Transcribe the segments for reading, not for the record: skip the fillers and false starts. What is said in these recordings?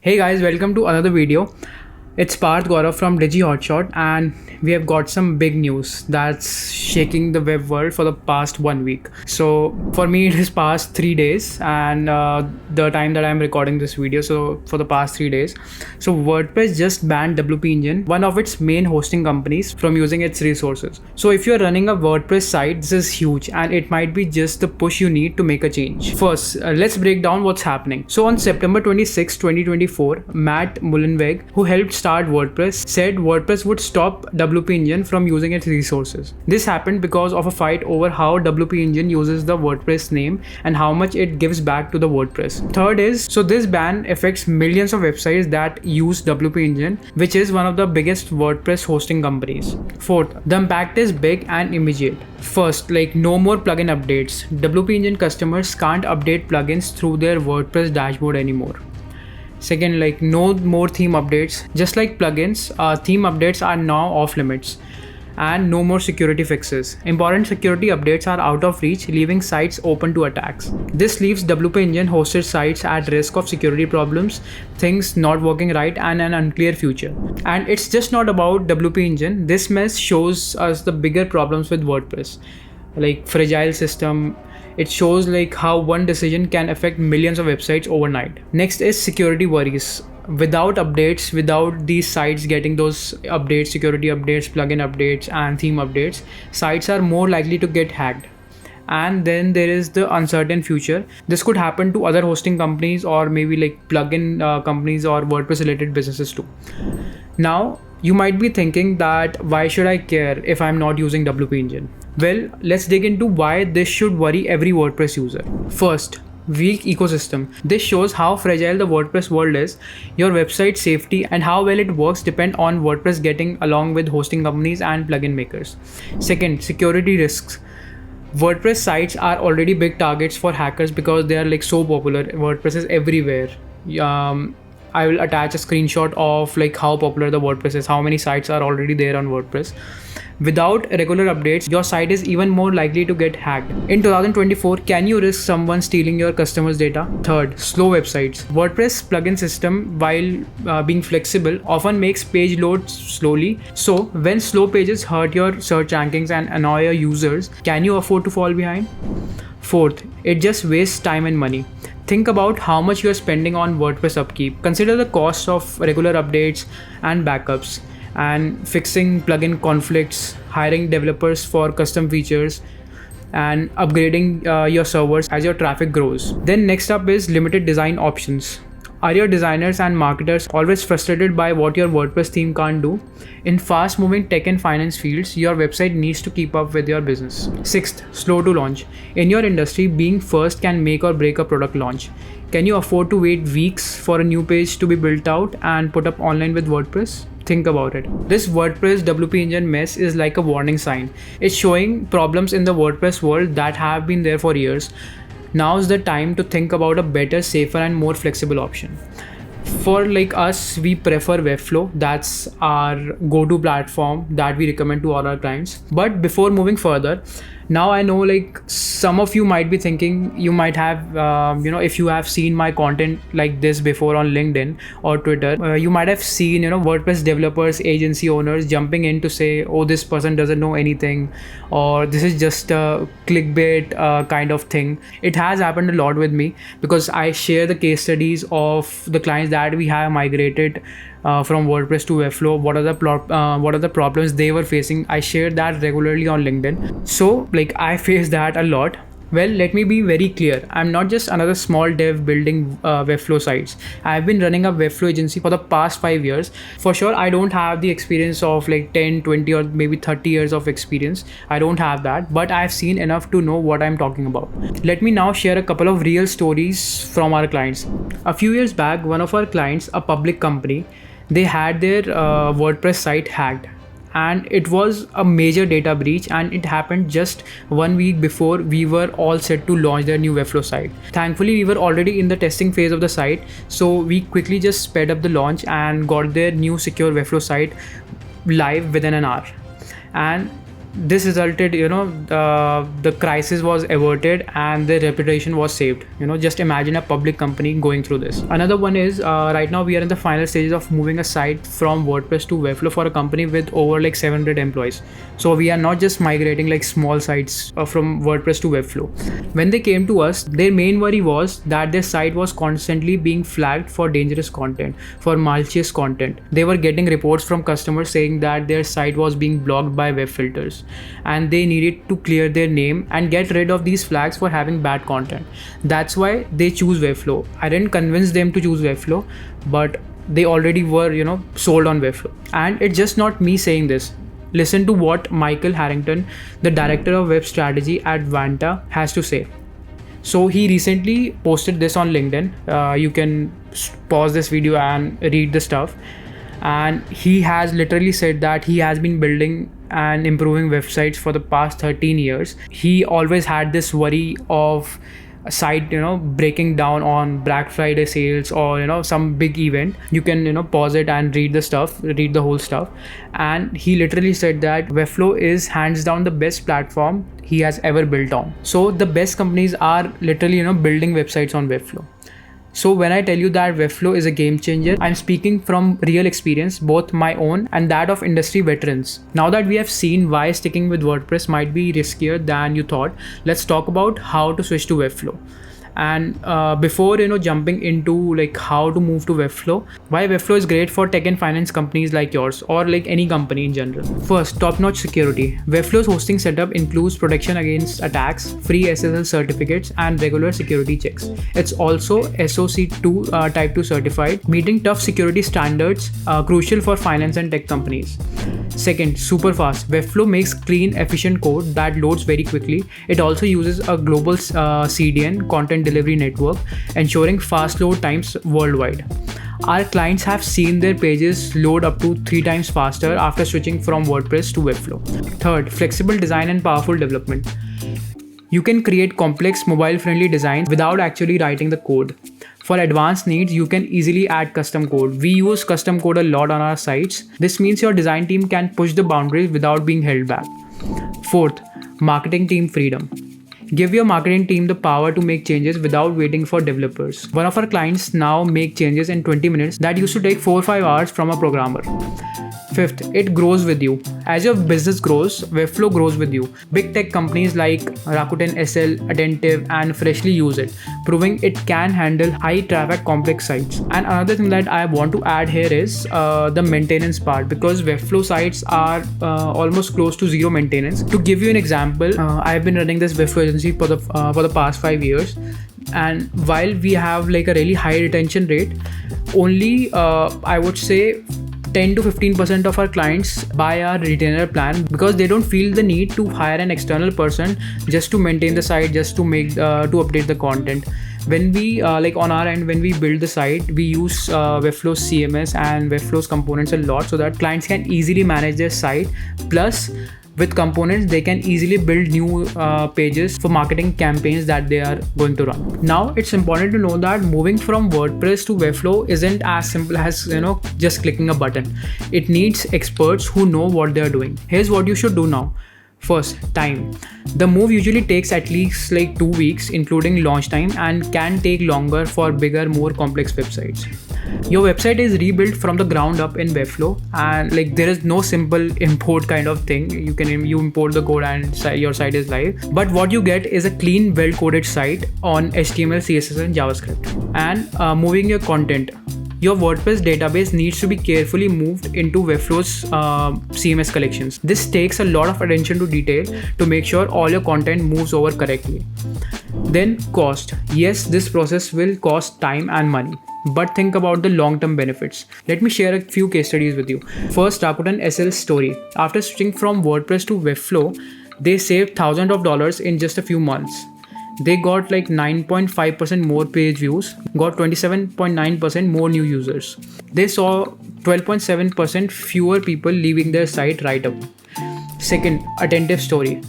Hey guys, welcome to another video. It's Parth Gaurav from Digi Hotshot, and we have got some big news that's shaking the web world for the past 1 week. So for me it is past 3 days, and the time that I'm recording this video, so for the past 3 days. So WordPress just banned WP Engine, one of its main hosting companies, from using its resources. So if you're running a WordPress site, this is huge, and it might be just the push you need to make a change. First, let's break down what's happening. So on September 26, 2024, Matt Mullenweg, who helped start WordPress, said WordPress would stop WP Engine from using its resources. This happened because of a fight over how WP Engine uses the WordPress name and how much it gives back to the WordPress. Third is, so this ban affects millions of websites that use WP Engine, which is one of the biggest WordPress hosting companies. Fourth, the impact is big and immediate. First, no more plugin updates. WP Engine customers can't update plugins through their WordPress dashboard anymore. Second, no more theme updates. Just like plugins, theme updates are now off limits, and no more security fixes. Important security updates are out of reach, leaving sites open to attacks. This leaves WP Engine hosted sites at risk of security problems, things not working right, and an unclear future. And it's just not about WP Engine. This mess shows us the bigger problems with WordPress, like fragile system. It shows how one decision can affect millions of websites overnight. Next is security worries. Without updates, without these sites getting those updates, security updates, plugin updates, and theme updates, sites are more likely to get hacked. And then there is the uncertain future. This could happen to other hosting companies, or maybe plugin companies or WordPress related businesses too. Now, you might be thinking that why should I care if I'm not using WP Engine? Well, let's dig into why this should worry every WordPress user. First, weak ecosystem. This shows how fragile the WordPress world is. Your website safety and how well it works depend on WordPress getting along with hosting companies and plugin makers. Second, security risks. WordPress sites are already big targets for hackers because they are so popular. WordPress is everywhere. I will attach a screenshot of how popular the WordPress is, how many sites are already there on WordPress. Without regular updates, your site is even more likely to get hacked. In 2024, can you risk someone stealing your customers' data? Third, slow websites. WordPress plugin system, while being flexible, often makes page loads slowly. So when slow pages hurt your search rankings and annoy your users, can you afford to fall behind? Fourth, it just wastes time and money. Think about how much you are spending on WordPress upkeep. Consider the cost of regular updates and backups, and fixing plugin conflicts, hiring developers for custom features, and upgrading your servers as your traffic grows. Then next up is limited design options. Are your designers and marketers always frustrated by what your WordPress theme can't do? In fast-moving tech and finance fields, your website needs to keep up with your business. Sixth, slow to launch. In your industry, being first can make or break a product launch. Can you afford to wait weeks for a new page to be built out and put up online with WordPress? Think about it. This WordPress WP Engine mess is like a warning sign. It's showing problems in the WordPress world that have been there for years. Now's the time to think about a better, safer, and more flexible option. For us, we prefer Webflow. That's our go-to platform that we recommend to all our clients. But before moving further, now I know some of you might be thinking, you might have if you have seen my content like this before on LinkedIn or Twitter, you might have seen WordPress developers, agency owners jumping in to say, oh, this person doesn't know anything, or this is just a clickbait kind of thing. It has happened a lot with me because I share the case studies of the clients that we have migrated from WordPress to Webflow. What are the problems they were facing? I share that regularly on LinkedIn. So I face that a lot. Well, let me be very clear. I'm not just another small dev building Webflow sites. I've been running a Webflow agency for the past 5 years. For sure, I don't have the experience of 10, 20, or maybe 30 years of experience. I don't have that, but I've seen enough to know what I'm talking about. Let me now share a couple of real stories from our clients. A few years back, one of our clients, a public company, they had their WordPress site hacked, and it was a major data breach, and it happened just 1 week before we were all set to launch their new Webflow site. Thankfully, we were already in the testing phase of the site, so we quickly just sped up the launch and got their new secure Webflow site live within an hour. And this resulted, the crisis was averted and their reputation was saved. Just imagine a public company going through this. Another one is right now we are in the final stages of moving a site from WordPress to Webflow for a company with over like 700 employees. So we are not just migrating like small sites from WordPress to Webflow. When they came to us, their main worry was that their site was constantly being flagged for dangerous content, for malicious content. They were getting reports from customers saying that their site was being blocked by web filters, and they needed to clear their name and get rid of these flags for having bad content. That's why they choose Webflow. I didn't convince them to choose Webflow, but they already were, sold on Webflow. And it's just not me saying this. Listen to what Michael Harrington, the director of web strategy at Vanta, has to say. So he recently posted this on LinkedIn. You can pause this video and read the stuff. And he has literally said that he has been building and improving websites for the past 13 years. He always had this worry of a site breaking down on Black Friday sales or some big event. You can pause it and read the whole stuff. And he literally said that Webflow is hands down the best platform he has ever built on. So the best companies are literally building websites on Webflow. So when I tell you that Webflow is a game changer, I'm speaking from real experience, both my own and that of industry veterans. Now that we have seen why sticking with WordPress might be riskier than you thought, let's talk about how to switch to Webflow. And before jumping into like how to move to Webflow, why Webflow is great for tech and finance companies like yours or like any company in general. First, top-notch security. Webflow's hosting setup includes protection against attacks, free SSL certificates, and regular security checks. It's also SOC 2 Type 2 certified, meeting tough security standards crucial for finance and tech companies. Second, super fast. Webflow makes clean, efficient code that loads very quickly. It also uses a global CDN, content delivery network, ensuring fast load times worldwide. Our clients have seen their pages load up to 3 times faster after switching from WordPress to Webflow. Third, flexible design and powerful development. You can create complex mobile-friendly designs without actually writing the code. For advanced needs, you can easily add custom code. We use custom code a lot on our sites. This means your design team can push the boundaries without being held back. Fourth, marketing team freedom. Give your marketing team the power to make changes without waiting for developers. One of our clients now make changes in 20 minutes that used to take 4 or 5 hours from a programmer. Fifth, it grows with you. As your business grows, Webflow grows with you. Big tech companies like Rakuten SL, Attentive, and Freshly use it, proving it can handle high traffic complex sites. And another thing that I want to add here is the maintenance part, because Webflow sites are almost close to zero maintenance. To give you an example, I've been running this Webflow agency for the past 5 years. And while we have like a really high retention rate, only I would say 10 to 15% of our clients buy our retainer plan because they don't feel the need to hire an external person just to maintain the site, just to make to update the content. When we like on our end, when we build the site, we use Webflow's CMS and Webflow's components a lot so that clients can easily manage their site. Plus, with components, they can easily build new pages for marketing campaigns that they are going to run. Now, it's important to know that moving from WordPress to Webflow isn't as simple as just clicking a button. It needs experts who know what they are doing. Here's what you should do now. First, time. The move usually takes at least like 2 weeks, including launch time, and can take longer for bigger, more complex websites. Your website is rebuilt from the ground up in Webflow, and like there is no simple import kind of thing. You import the code and your site is live. But what you get is a clean, well-coded site on HTML, CSS, and JavaScript. And moving your content. Your WordPress database needs to be carefully moved into Webflow's CMS collections. This takes a lot of attention to detail to make sure all your content moves over correctly. Then cost. Yes, this process will cost time and money, but think about the long-term benefits. Let me share a few case studies with you. First, Rakuten SL's story. After switching from WordPress to Webflow, they saved thousands of dollars in just a few months. They got like 9.5% more page views, got 27.9% more new users. They saw 12.7% fewer people leaving their site right away. Second, Attentive story.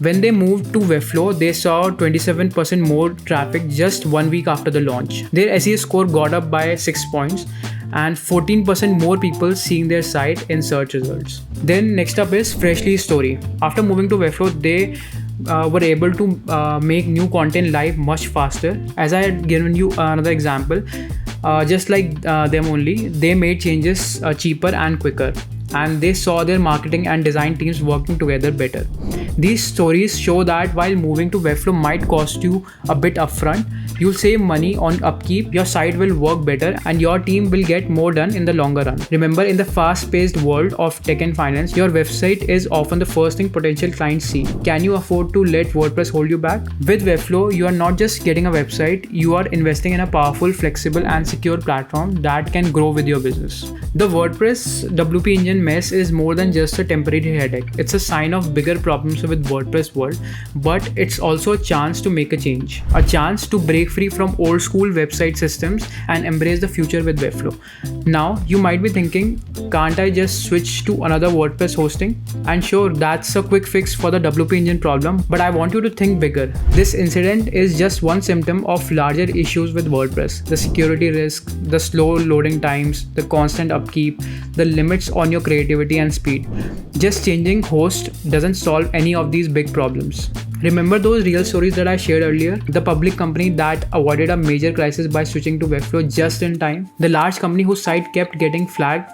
When they moved to Webflow, they saw 27% more traffic just 1 week after the launch. Their SEO score got up by 6 points, and 14% more people seeing their site in search results. Then next up is Freshly's story. After moving to Webflow, they were able to make new content live much faster. As I had given you another example, just like them only, they made changes cheaper and quicker, and they saw their marketing and design teams working together better. These stories show that while moving to Webflow might cost you a bit upfront, you'll save money on upkeep, your site will work better, and your team will get more done in the longer run. Remember, in the fast-paced world of tech and finance, your website is often the first thing potential clients see. Can you afford to let WordPress hold you back? With Webflow, you are not just getting a website, you are investing in a powerful, flexible, and secure platform that can grow with your business. The WordPress-WP Engine mess is more than just a temporary headache. It's a sign of bigger problems with WordPress world, but it's also a chance to make a change, a chance to break free from old school website systems and embrace the future with Webflow. Now you might be thinking, can't I just switch to another WordPress hosting? And sure, that's a quick fix for the WP Engine problem, but I want you to think bigger. This incident is just one symptom of larger issues with WordPress: the security risk, the slow loading times, the constant upkeep, the limits on your creativity and speed. Just changing host doesn't solve any of these big problems. Remember those real stories that I shared earlier? The public company that avoided a major crisis by switching to Webflow just in time? The large company whose site kept getting flagged,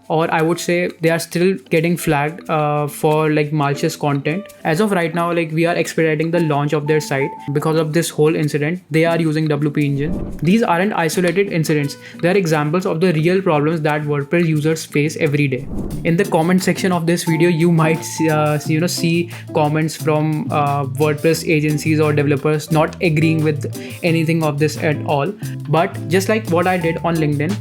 or I would say they are still getting flagged for like malicious content. As of right now, like we are expediting the launch of their site because of this whole incident. They are using WP Engine. These aren't isolated incidents. They are examples of the real problems that WordPress users face every day. In the comment section of this video, you might see comments from WordPress agencies or developers not agreeing with anything of this at all. But just like what I did on LinkedIn,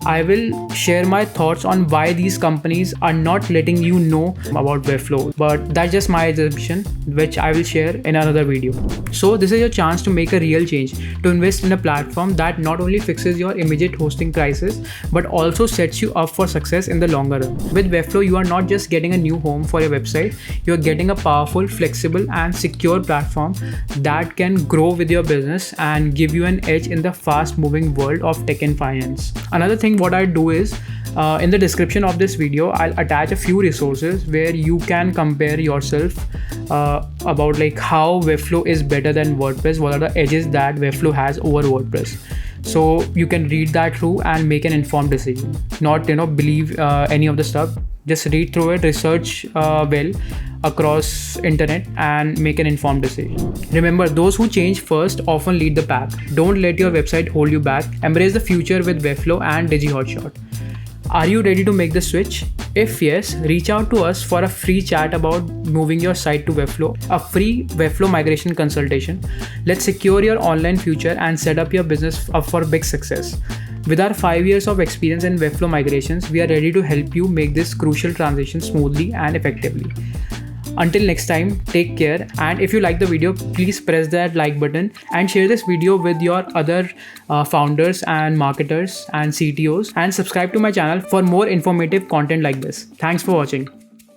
I will share my thoughts on why these companies are not letting you know about Webflow, but that's just my assumption, which I will share in another video. So this is your chance to make a real change, to invest in a platform that not only fixes your immediate hosting crisis, but also sets you up for success in the longer run. With Webflow, you are not just getting a new home for your website, you are getting a powerful, flexible, and secure platform that can grow with your business and give you an edge in the fast-moving world of tech and finance. Another thing what I do is, in the description of this video, I'll attach a few resources where you can compare yourself about like how Webflow is better than WordPress, what are the edges that Webflow has over WordPress. So you can read that through and make an informed decision, not believe any of the stuff. Just read through it, research well across internet, and make an informed decision. Remember, those who change first often lead the pack. Don't let your website hold you back. Embrace the future with Webflow and Digi Hotshot. Are you ready to make the switch? If yes, reach out to us for a free chat about moving your site to Webflow, a free Webflow migration consultation. Let's secure your online future and set up your business up for big success. With our 5 years of experience in Webflow migrations, we are ready to help you make this crucial transition smoothly and effectively. Until next time, take care, and if you like the video, please press that like button and share this video with your other founders and marketers and CTOs, and subscribe to my channel for more informative content like this. Thanks for watching.